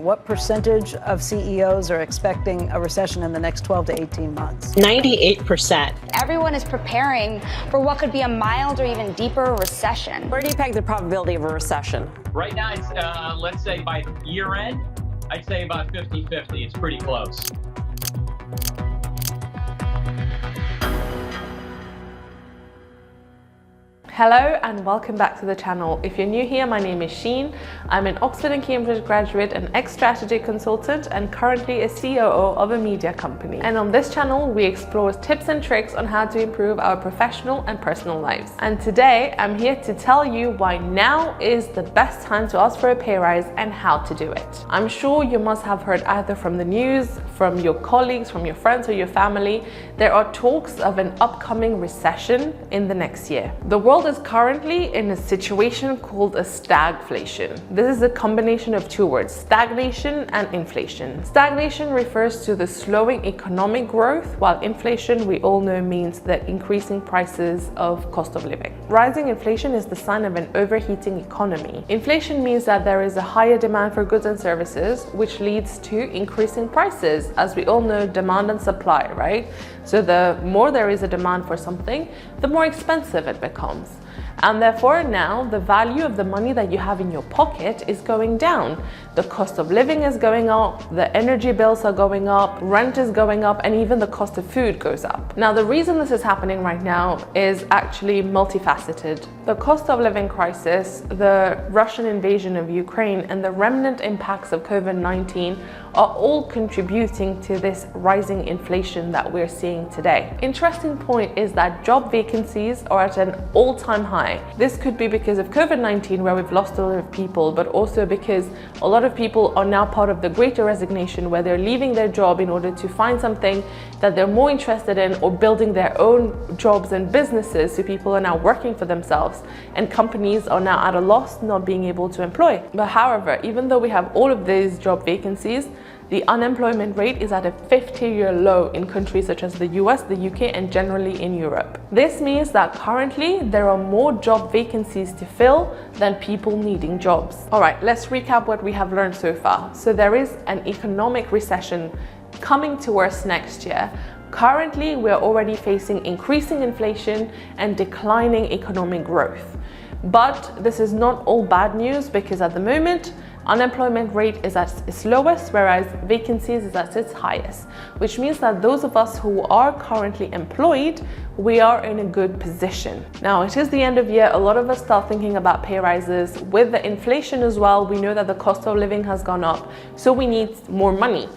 what percentage of CEOs are expecting a recession in the next 12 to 18 months? 98%. Everyone is preparing for what could be a mild or even deeper recession. Where do you peg the probability of a recession? Right now, it's, let's say by year end, I'd say about 50-50. It's pretty close. Hello and welcome back to the channel. If you're new here, my name is Sheen. I'm an Oxford and Cambridge graduate, an ex-strategy consultant, and currently a COO of a media company. And on this channel, we explore tips and tricks on how to improve our professional and personal lives. And today, I'm here to tell you why now is the best time to ask for a pay rise and how to do it. I'm sure you must have heard either from the news, from your colleagues, from your friends or your family, there are talks of an upcoming recession in the next year. The world is currently in a situation called a stagflation. This is a combination of two words, stagnation and inflation. Stagnation refers to the slowing economic growth, while inflation, we all know, means the increasing prices of cost of living. Rising inflation is the sign of an overheating economy. Inflation means that there is a higher demand for goods and services, which leads to increasing prices. As we all know, demand and supply, right? So the more there is a demand for something, the more expensive it becomes. And therefore now the value of the money that you have in your pocket is going down. The cost of living is going up, the energy bills are going up, rent is going up, and even the cost of food goes up. Now the reason this is happening right now is actually multifaceted. The cost of living crisis, the Russian invasion of Ukraine, and the remnant impacts of COVID-19 are all contributing to this rising inflation that we're seeing today. Interesting point is that job vacancies are at an all-time high. This could be because of COVID-19, where we've lost a lot of people, but also because a lot of people are now part of the greater resignation, where they're leaving their job in order to find something that they're more interested in, or building their own jobs and businesses. So people are now working for themselves, and companies are now at a loss, not being able to employ. But however, even though we have all of these job vacancies, the unemployment rate is at a 50-year low in countries such as the US, the UK, and generally in Europe. This means that currently there are more job vacancies to fill than people needing jobs. All right, let's recap what we have learned so far. So there is an economic recession coming to us next year. Currently, we're already facing increasing inflation and declining economic growth. But this is not all bad news, because at the moment, unemployment rate is at its lowest, whereas vacancies is at its highest, which means that those of us who are currently employed, we are in a good position. Now, it is the end of year. A lot of us start thinking about pay rises. With the inflation as well, we know that the cost of living has gone up, so we need more money.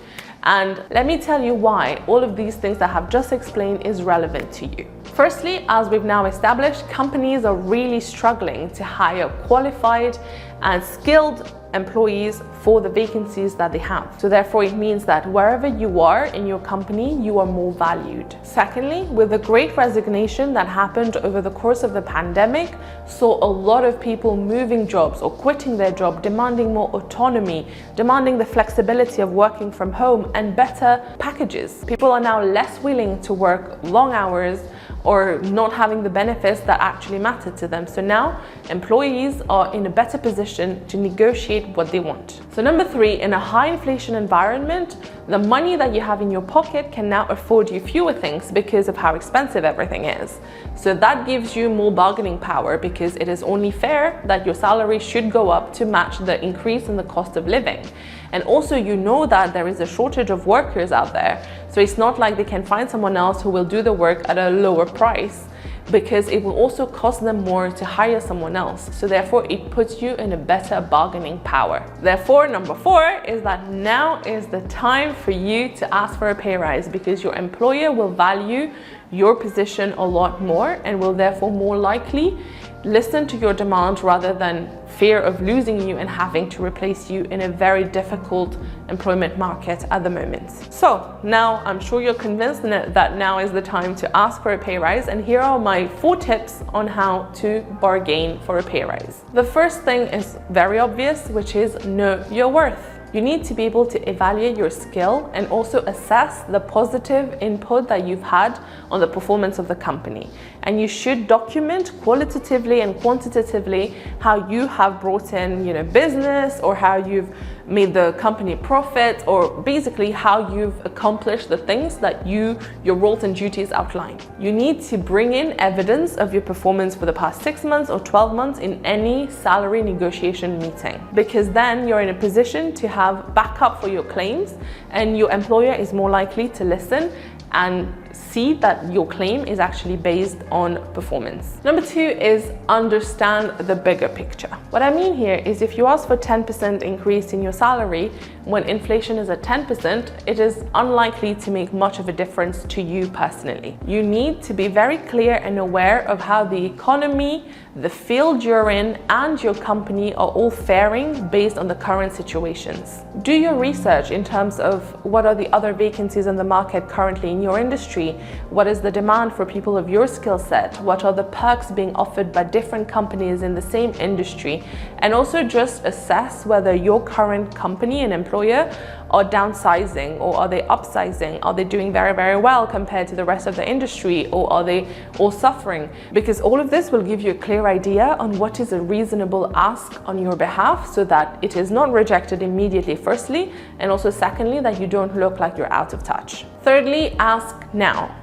And let me tell you why all of these things that I have just explained is relevant to you. Firstly, as we've now established, companies are really struggling to hire qualified and skilled employees for the vacancies that they have. So therefore, it means that wherever you are in your company, you are more valued. Secondly, with the great resignation that happened over the course of the pandemic, saw a lot of people moving jobs or quitting their job, demanding more autonomy, demanding the flexibility of working from home and better packages. People are now less willing to work long hours or not having the benefits that actually matter to them. So now employees are in a better position to negotiate what they want. So number three, in a high inflation environment, the money that you have in your pocket can now afford you fewer things because of how expensive everything is. So that gives you more bargaining power, because it is only fair that your salary should go up to match the increase in the cost of living. And also, you know that there is a shortage of workers out there. So it's not like they can find someone else who will do the work at a lower price, because it will also cost them more to hire someone else. So therefore, it puts you in a better bargaining power. Therefore, number four is that now is the time for you to ask for a pay rise, because your employer will value your position a lot more and will therefore more likely listen to your demand rather than fear of losing you and having to replace you in a very difficult employment market at the moment. So now I'm sure you're convinced that now is the time to ask for a pay rise, and here are my 4 tips on how to bargain for a pay rise. The first thing is very obvious, which is know your worth. You need to be able to evaluate your skill and also assess the positive input that you've had on the performance of the company. And you should document qualitatively and quantitatively how you have brought in, business, or how you've made the company profit, or basically how you've accomplished the things that your roles and duties outline. You need to bring in evidence of your performance for the past 6 months or 12 months in any salary negotiation meeting, because then you're in a position to have backup for your claims and your employer is more likely to listen and see that your claim is actually based on performance. Number 2 is understand the bigger picture. What I mean here is if you ask for 10% increase in your salary when inflation is at 10%, it is unlikely to make much of a difference to you personally. You need to be very clear and aware of how the economy, the field you're in, and your company are all faring based on the current situations. Do your research in terms of what are the other vacancies in the market currently in your industry. What is the demand for people of your skill set? What are the perks being offered by different companies in the same industry? And also just assess whether your current company and employer are downsizing or are they upsizing? Are they doing very, very well compared to the rest of the industry, or are they all suffering? Because all of this will give you a clear idea on what is a reasonable ask on your behalf, so that it is not rejected immediately, firstly, and also secondly, that you don't look like you're out of touch. Thirdly, ask now.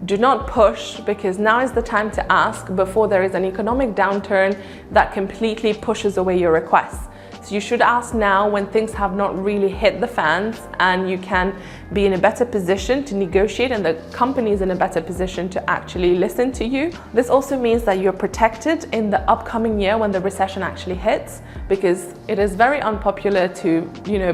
Do not push, because now is the time to ask before there is an economic downturn that completely pushes away your requests. So you should ask now when things have not really hit the fans and you can be in a better position to negotiate and the company is in a better position to actually listen to you. This also means that you're protected in the upcoming year when the recession actually hits, because it is very unpopular to,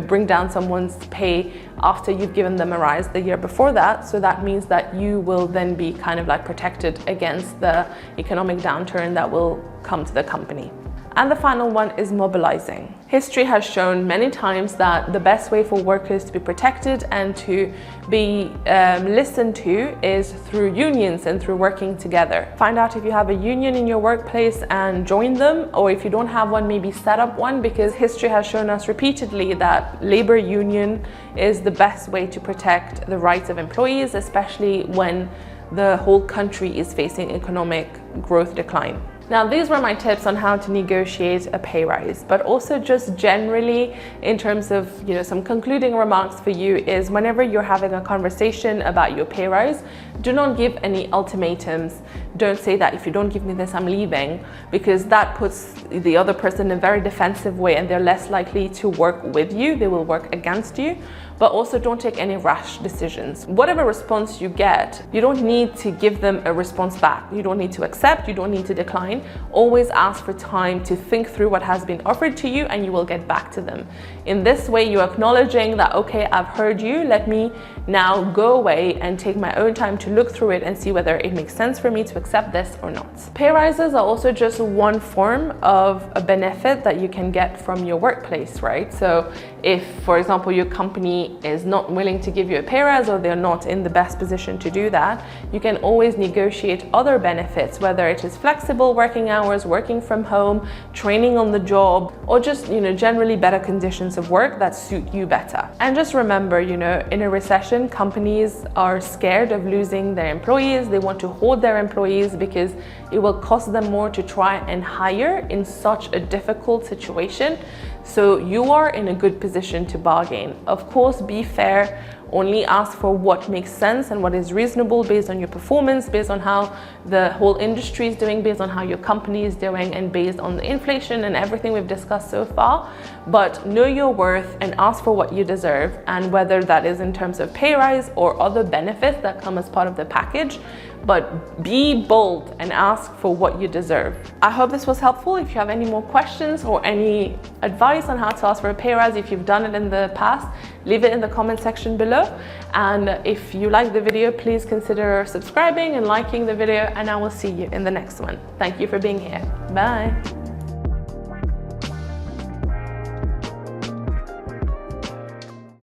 bring down someone's pay after you've given them a rise the year before that. So that means that you will then be kind of like protected against the economic downturn that will come to the company. And the final one is mobilizing. History has shown many times that the best way for workers to be protected and to be listened to is through unions and through working together. Find out if you have a union in your workplace and join them, or if you don't have one, maybe set up one, because history has shown us repeatedly that labor union is the best way to protect the rights of employees, especially when the whole country is facing economic growth decline. Now, these were my tips on how to negotiate a pay rise, but also just generally in terms of, some concluding remarks for you is whenever you're having a conversation about your pay rise, do not give any ultimatums. Don't say that if you don't give me this, I'm leaving, because that puts the other person in a very defensive way and they're less likely to work with you. They will work against you. But also don't take any rash decisions. Whatever response you get, you don't need to give them a response back. You don't need to accept, you don't need to decline. Always ask for time to think through what has been offered to you and you will get back to them. In this way, you're acknowledging that, okay, I've heard you, let me now go away and take my own time to look through it and see whether it makes sense for me to accept this or not. Pay rises are also just one form of a benefit that you can get from your workplace, right? So if, for example, your company is not willing to give you a pay rise or they're not in the best position to do that, you can always negotiate other benefits, whether it is flexible working hours, working from home, training on the job, or just, generally better conditions of work that suit you better. And just remember, in a recession, companies are scared of losing their employees. They want to hold their employees because it will cost them more to try and hire in such a difficult situation. So you are in a good position to bargain. Of course, be fair. Only ask for what makes sense and what is reasonable based on your performance, based on how the whole industry is doing, based on how your company is doing, and based on the inflation and everything we've discussed so far. But know your worth and ask for what you deserve, and whether that is in terms of pay rise or other benefits that come as part of the package. But be bold and ask for what you deserve. I hope this was helpful. If you have any more questions or any advice on how to ask for a pay rise, if you've done it in the past, leave it in the comment section below. And if you like the video, please consider subscribing and liking the video, and I will see you in the next one. Thank you for being here. Bye.